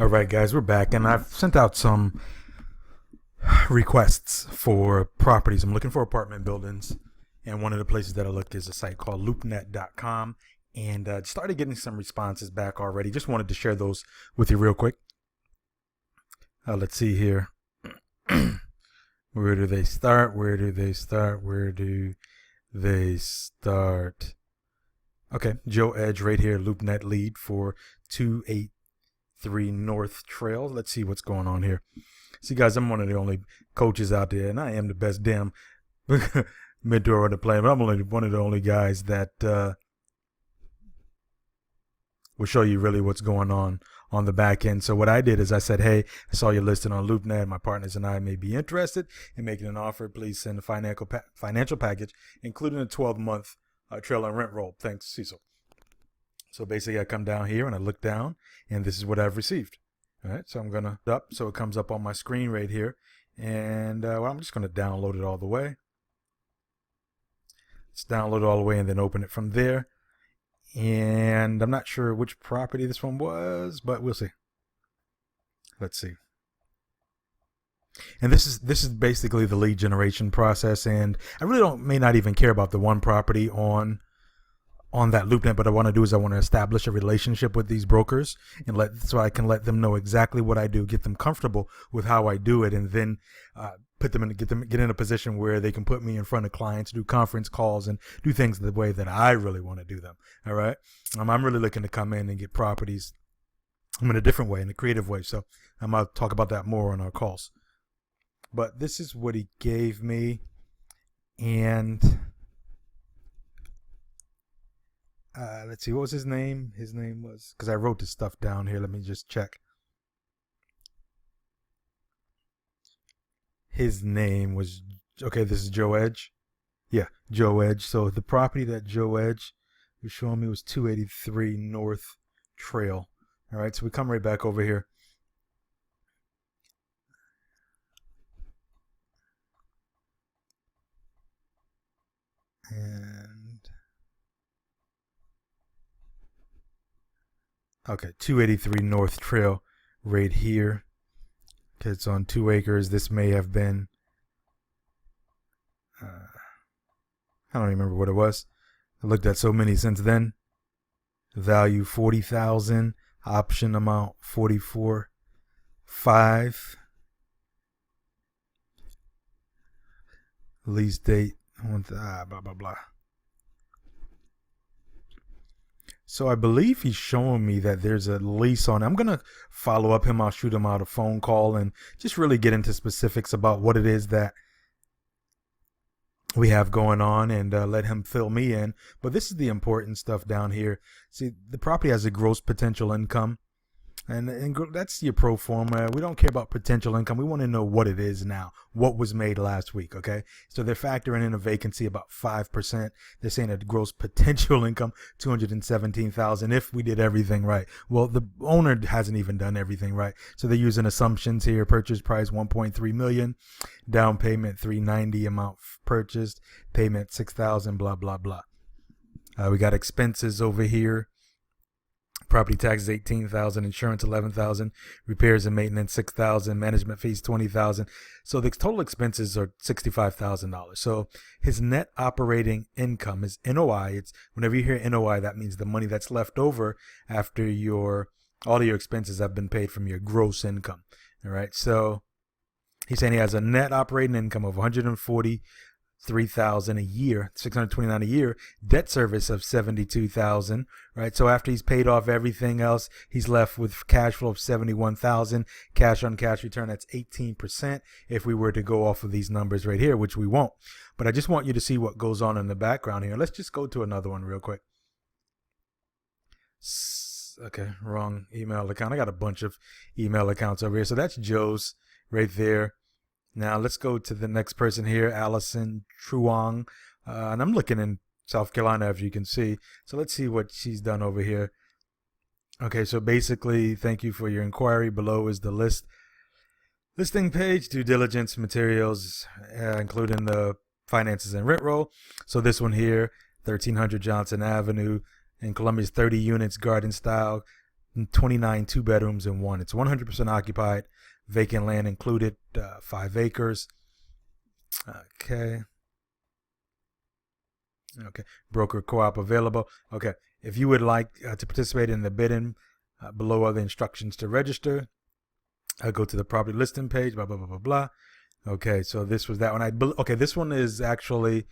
All right, guys, we're back, and I've sent out some requests for properties. I'm looking for apartment buildings, and one of the places that I look is a site called loopnet.com, and started getting some responses back already. Just wanted to share those with you real quick. Let's see here. Where do they start? Where do they start? Where do they start? Okay, Joe Edge right here, LoopNet lead for 283 North Trail. Let's see what's going on here. See, guys, I'm one of the only coaches out there, and I am the best damn mentor on the planet, but I'm only one of the only guys that will show you really what's going on the back end. So what I did is I said, hey, I saw you listed on LoopNet. My partners and I may be interested in making an offer. Please send a financial package, including a 12-month trail and rent roll. Thanks, Cecil. So basically, I come down here and I look down, and this is what I've received. All right, so I'm going to up, so it comes up on my screen right here. And well, I'm just going to download it all the way. Let's download it all the way and then open it from there. And I'm not sure which property this one was, but we'll see. Let's see. And this is basically the lead generation process. And I really may not even care about the one property on that LoopNet, but I want to establish a relationship with these brokers and so I can let them know exactly what I do, get them comfortable with how I do it, and then get in a position where they can put me in front of clients, do conference calls, and do things the way that I really want to do them. All right, I'm really looking to come in and get properties in a different way, in a creative way. So I'm gonna talk about that more on our calls. But this is what he gave me, and let's see, what was his name? His name was, because I wrote this stuff down here. Let me just check. His name was, okay, this is Joe Edge. Yeah, Joe Edge. So the property that Joe Edge was showing me was 283 North Trail. All right, so we come right back over here. And okay, 283 North Trail right here. Okay, it's on 2 acres. This may have been, I don't remember what it was. I looked at so many since then. Value 40,000, option amount 44.5. Lease date, blah blah blah. So I believe he's showing me that there's a lease on it. I'm going to follow up him. I'll shoot him out a phone call and just really get into specifics about what it is that we have going on, and let him fill me in. But this is the important stuff down here. See, the property has a gross potential income. And that's your pro forma. We don't care about potential income. We want to know what it is now, what was made last week, okay? So they're factoring in a vacancy about 5%. They're saying a gross potential income, $217,000 if we did everything right. Well, the owner hasn't even done everything right. So they're using assumptions here. Purchase price $1.3 million, down payment $390, amount purchased, payment $6,000, blah, blah, blah. We got expenses over here. Property taxes $18,000, insurance $11,000, repairs and maintenance $6,000, management fees $20,000. So the total expenses are $65,000. So his net operating income is NOI. It's whenever you hear NOI, that means the money that's left over after all of your expenses have been paid from your gross income. All right. So he's saying he has a net operating income of $143,000 a year, $629 a year, debt service of $72,000, right? So after he's paid off everything else, he's left with cash flow of $71,000, cash on cash return, that's 18% if we were to go off of these numbers right here, which we won't. But I just want you to see what goes on in the background here. Let's just go to another one real quick. Okay, wrong email account. I got a bunch of email accounts over here. So that's Joe's right there. Now let's go to the next person here, Allison Truong, and I'm looking in South Carolina, as you can see. So let's see what she's done over here. Okay, so basically, thank you for your inquiry. Below is the listing page, due diligence materials, including the finances and rent roll. So this one here, 1300 Johnson Avenue in Columbia, 30 units, garden style, 29 two bedrooms and one. It's 100% occupied, vacant land included, 5 acres. Okay. Okay. Broker co-op available. Okay. If you would like to participate in the bidding, below are the instructions to register. Go to the property listing page, blah, blah, blah, blah, blah. Okay. So this was that one. Okay. This one is actually,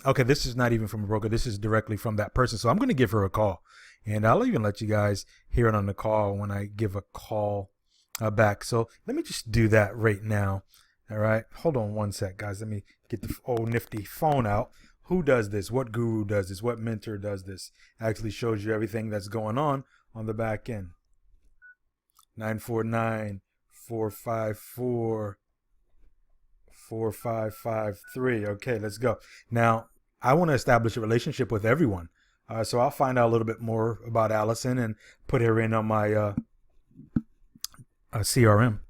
okay. This is not even from a broker. This is directly from that person. So I'm going to give her a call, and I'll even let you guys hear it on the call when I give a call back. So let me just do that right now. All right, hold on one sec, guys. Let me get the old nifty phone out. Who does this? What guru does this? What mentor does this? Actually shows you everything that's going on the back end. 949-454-4553. Okay, let's go. Now, I want to establish a relationship with everyone. So I'll find out a little bit more about Allison and put her in on my CRM.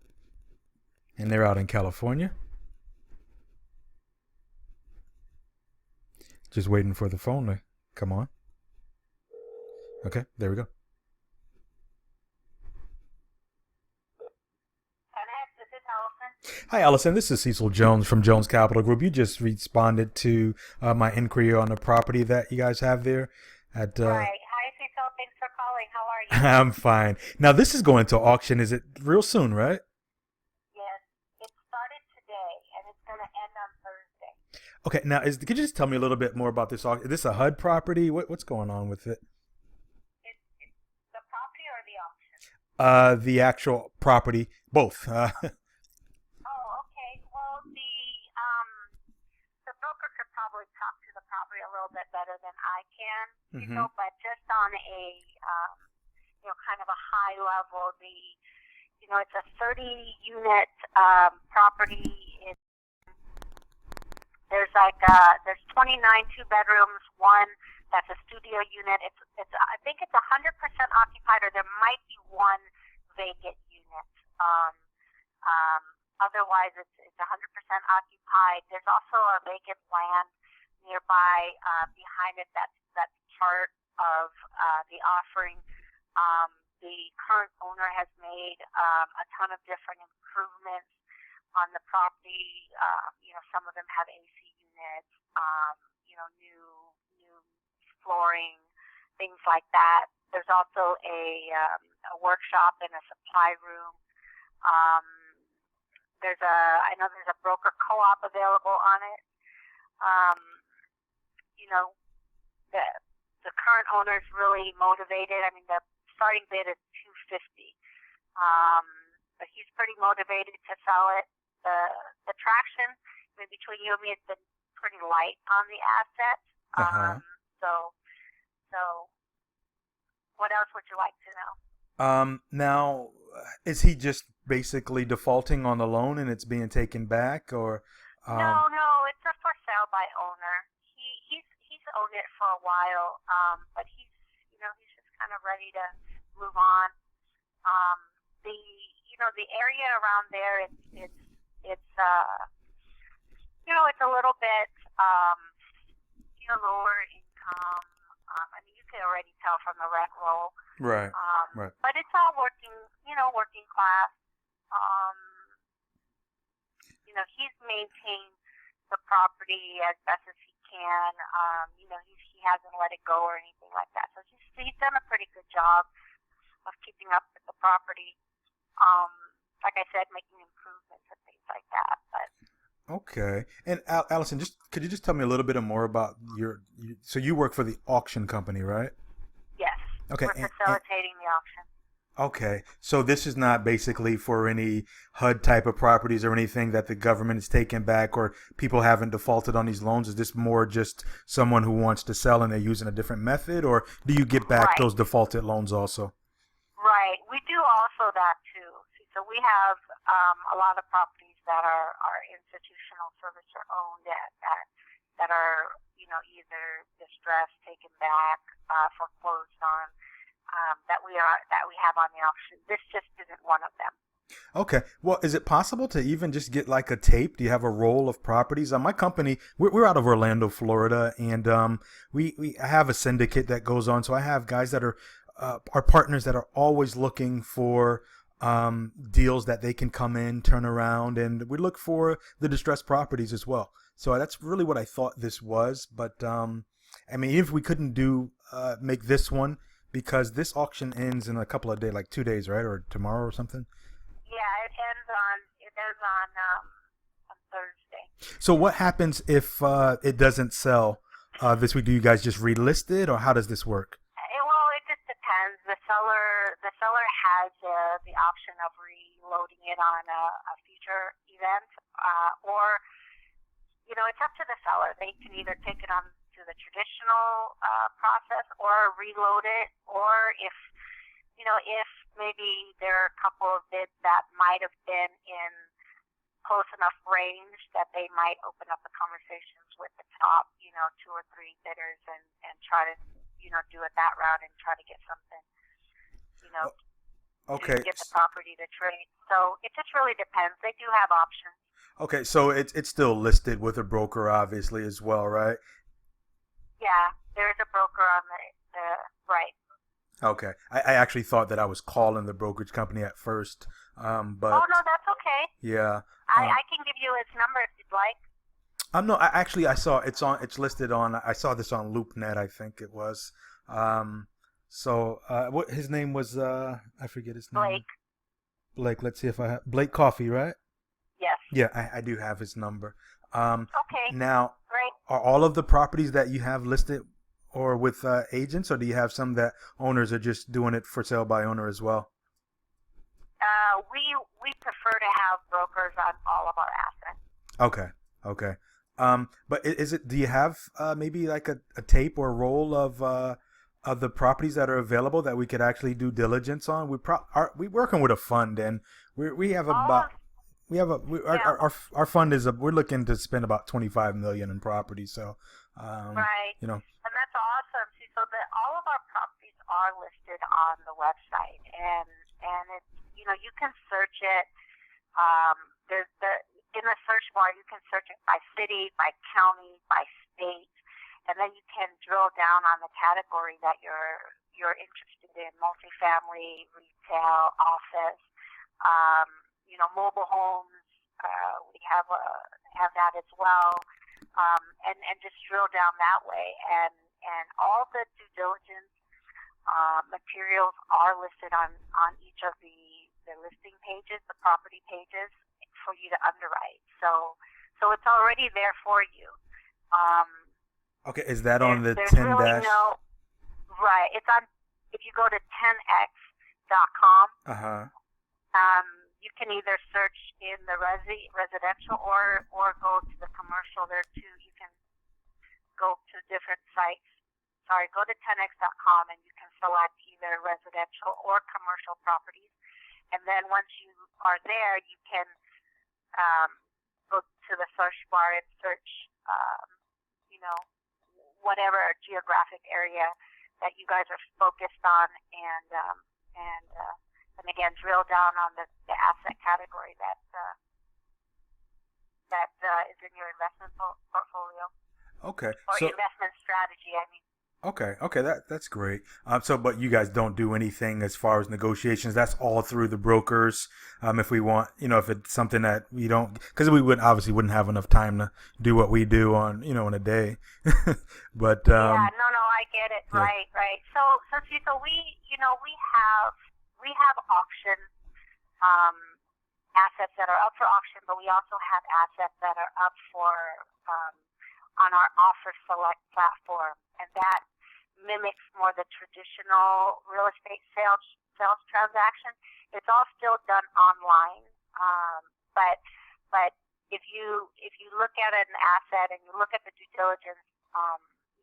And they're out in California. Just waiting for the phone to come on. Okay, there we go. This is Allison. Hi, Allison. This is Cecil Jones from Jones Capital Group. You just responded to my inquiry on the property that you guys have there. Right. Hi, Cecil. Thanks for calling. How are you? I'm fine. Now, this is going to auction. Is it real soon, right? Okay, now could you just tell me a little bit more about this? Is this a HUD property? What's going on with it? It's the property or the auction? The actual property, both. Oh, okay. Well, the broker could probably talk to the property a little bit better than I can, but just on a kind of a high level, it's a 30-unit property. There's 29 two bedrooms, one that's a studio unit. I think it's 100% occupied, or there might be one vacant unit. Otherwise, it's 100% occupied. There's also a vacant land nearby behind it. That's part of the offering. The current owner has made a ton of different improvements on the property. Some of them have AC units, new flooring, things like that. There's also a workshop and a supply room. I know there's a broker co-op available on it. The current owner is really motivated. I mean, the starting bid is $250. But he's pretty motivated to sell it. The traction between you and me has been pretty light on the asset. So what else would you like to know? Now, is he just basically defaulting on the loan and it's being taken back, or? No, it's a for sale by owner. He's owned it for a while, but he's just kind of ready to move on. The area around there, it's a little bit lower income. I mean, you can already tell from the rent roll. Right. But it's all working class. He's maintained the property as best as he can. He hasn't let it go or anything like that. So he's done a pretty good job of keeping up with the property. Like I said, making improvements and things like that. But okay. And Allison, could you just tell me a little bit more about so you work for the auction company, right? Yes. Okay. We're facilitating the auction. Okay. So this is not basically for any HUD type of properties or anything that the government is taking back, or people haven't defaulted on these loans. Is this more just someone who wants to sell and they're using a different method, or do you get back those defaulted loans also? Right. We do also that too. So we have a lot of properties that are institutional servicer owned that are either distressed, taken back, foreclosed on, that we have on the auction. This just isn't one of them. Okay. Well, is it possible to even just get like a tape? Do you have a roll of properties? My company, we're out of Orlando, Florida, and we have a syndicate that goes on. So I have guys that are are partners that are always looking for deals that they can come in, turn around, and we look for the distressed properties as well. So that's really what I thought this was. But I mean, if we couldn't make this one, because this auction ends in a couple of days, like 2 days, right, or tomorrow or something. Yeah, it ends on Thursday. So what happens if it doesn't sell this week? Do you guys just relist it, or how does this work? Well, it just depends. The seller has the option of reloading it on a future event, or it's up to the seller. They can either take it on to the traditional process or reload it, or if maybe there are a couple of bids that might have been in close enough range that they might open up the conversations with the top, 2 or 3 bidders and try to, do it that route and try to get something, Okay. to get the property to trade. So it just really depends. They do have options. Okay, so it's still listed with a broker, obviously, as well, right? Yeah, there is a broker on the right. Okay, I actually thought that I was calling the brokerage company at first, but Oh no, that's okay. yeah. I can give you his number if you'd like. No, I saw it's listed on. I saw this on LoopNet, I think it was. What his name was? I forget his name. Blake. Blake. Let's see if I have Blake Coffee, right? Yes. Yeah, I do have his number. Okay. Now, Great. are all of the properties that you have listed or with agents, or do you have some that owners are just doing it for sale by owner as well? We prefer to have brokers on all of our assets. Okay. But is it? Do you have maybe like a tape or roll of the properties that are available that we could actually do diligence on? We're working with a fund, and we have about. Our fund is we're looking to spend about $25 million in property. So, right. And that's awesome. See, so that all of our properties are listed on the website, and it's you can search it. In the search bar you can search it by city, by county, by state, and then you can drill down on the category that you're interested in: multifamily, retail, office. Mobile homes, we have that as well, and just drill down that way. And all the due diligence materials are listed on each of the listing pages, the property pages, for you to underwrite. So it's already there for you. Okay, is that on the 10 really dash? Right, it's on. If you go to 10x.com. You can either search in the residential or go to the commercial. There too. You can go to different sites. Go to 10x.com and you can select either residential or commercial properties. And then once you are there, you can go to the search bar and search, whatever geographic area that you guys are focused on, and again, drill down on the asset category that is in your investment portfolio. Okay. Or investment strategy, I mean. Okay, that's great. But you guys don't do anything as far as negotiations. That's all through the brokers. If we want, if it's something that we don't, because we wouldn't have enough time to do what we do on, in a day. But no, I get it. Yeah. Right. So we have auction assets that are up for auction, but we also have assets that are up for on our Offer Select platform, and that mimics more the traditional real estate sales transaction. It's all still done online, but if you look at an asset and you look at the due diligence,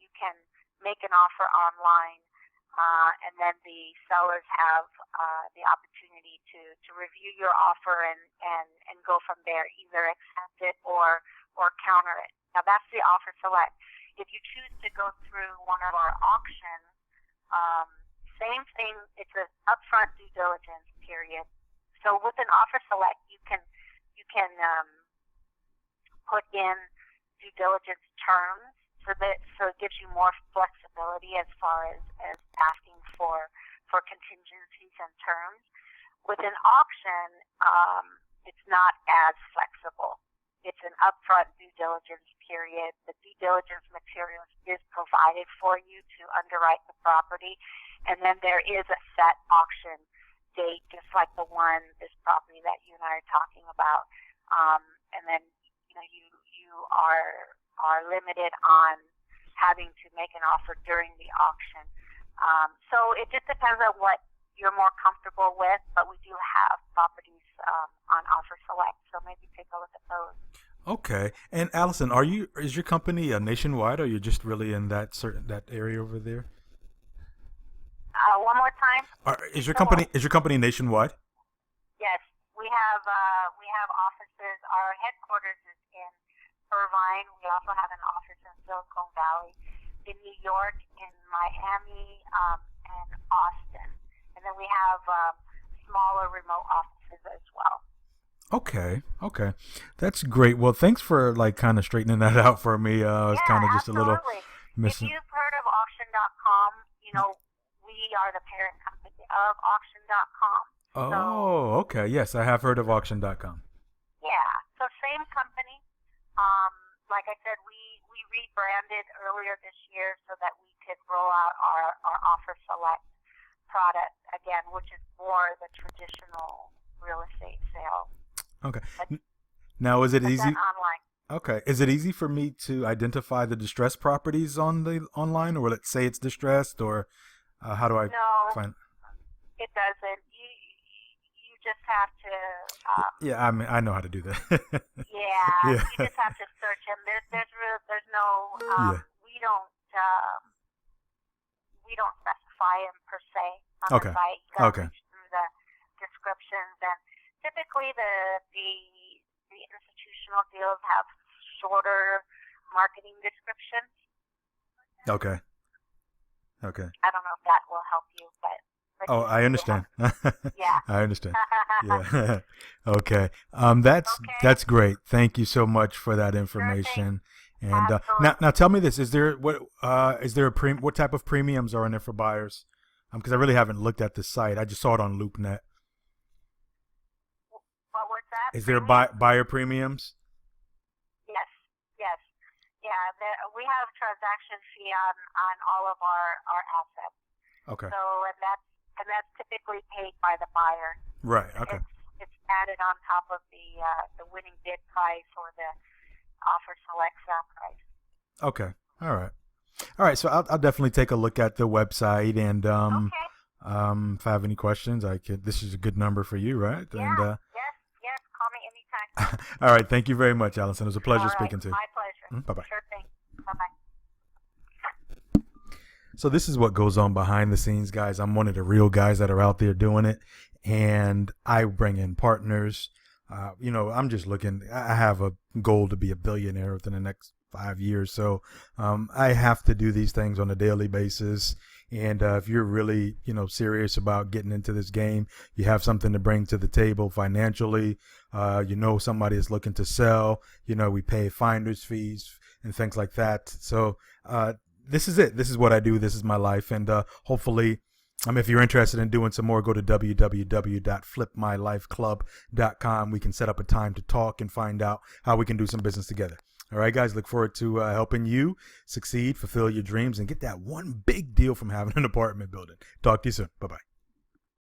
you can make an offer online, and then the sellers have the opportunity to review your offer and go from there, either accept it or counter it. Now that's the Offer Select. If you choose to go through one of our auctions, same thing. It's an upfront due diligence period. So with an Offer Select, you can put in due diligence terms, so it gives you more flexibility as far as asking for for contingencies and terms. With an auction, it's not as flexible. It's an upfront due diligence period. The due diligence materials is provided for you to underwrite the property, and then there is a set auction date, just like this property that you and I are talking about. And then you are limited on having to make an offer during the auction. So it just depends on what you're more comfortable with, but we do have properties on Offer Select, so maybe take a look at those. Okay. And Allison, is your company nationwide, or you're just really in that area over there? One more time. Is your company nationwide? Yes, we have offices. Our headquarters is in Irvine. We also have an office in Silicon Valley, in New York, in Miami, and Austin. And then we have smaller remote offices as well. Okay. That's great. Well, thanks for kind of straightening that out for me. It's kind of just absolutely. A little missing. If you've heard of auction.com, we are the parent company of auction.com. Oh, okay. Yes, I have heard of auction.com. Yeah. So same company. Like I said, we rebranded earlier this year so that we could roll out our Offer Select product again, which is more the traditional real estate sale. Okay. Now, is it easy? Online. Okay. Is it easy for me to identify the distressed properties on the online, or will it say it's distressed, or how do I find? It doesn't. You just have to. Yeah, I mean, I know how to do that. Yeah, you just have to search them. There's no. We don't specify them per se on the site. You gotta reach through the descriptions, and typically the institutional deals have shorter marketing descriptions. Okay. I don't know if that will help you, but I understand. Yeah. I understand. Yeah. Okay. That's great. Thank you so much for that information. And now tell me this: what type of premiums are in there for buyers? Because I really haven't looked at the site. I just saw it on LoopNet. What was that? Is there buyer premiums? Yes. Yeah. We have transaction fee on all of our assets. Okay. So and that's typically paid by the buyer. Right. Okay. It's added on top of the winning bid price or the Offer Select sale price. Okay. All right. So I'll definitely take a look at the website, and if I have any questions, this is a good number for you, right? Yeah. And, yes. Call me anytime. All right. Thank you very much, Allison. It was a pleasure speaking to you. My pleasure. Bye-bye. Sure thing. Bye-bye. So this is what goes on behind the scenes, guys. I'm one of the real guys that are out there doing it, and I bring in partners. I'm just looking. I have a goal to be a billionaire within the next 5 years, so I have to do these things on a daily basis. And if you're really, serious about getting into this game, you have something to bring to the table financially. Somebody is looking to sell. We pay finder's fees and things like that. So this is it. This is what I do. This is my life. And hopefully, if you're interested in doing some more, go to www.flipmylifeclub.com. We can set up a time to talk and find out how we can do some business together. All right, guys, look forward to helping you succeed, fulfill your dreams, and get that one big deal from having an apartment building. Talk to you soon. Bye-bye.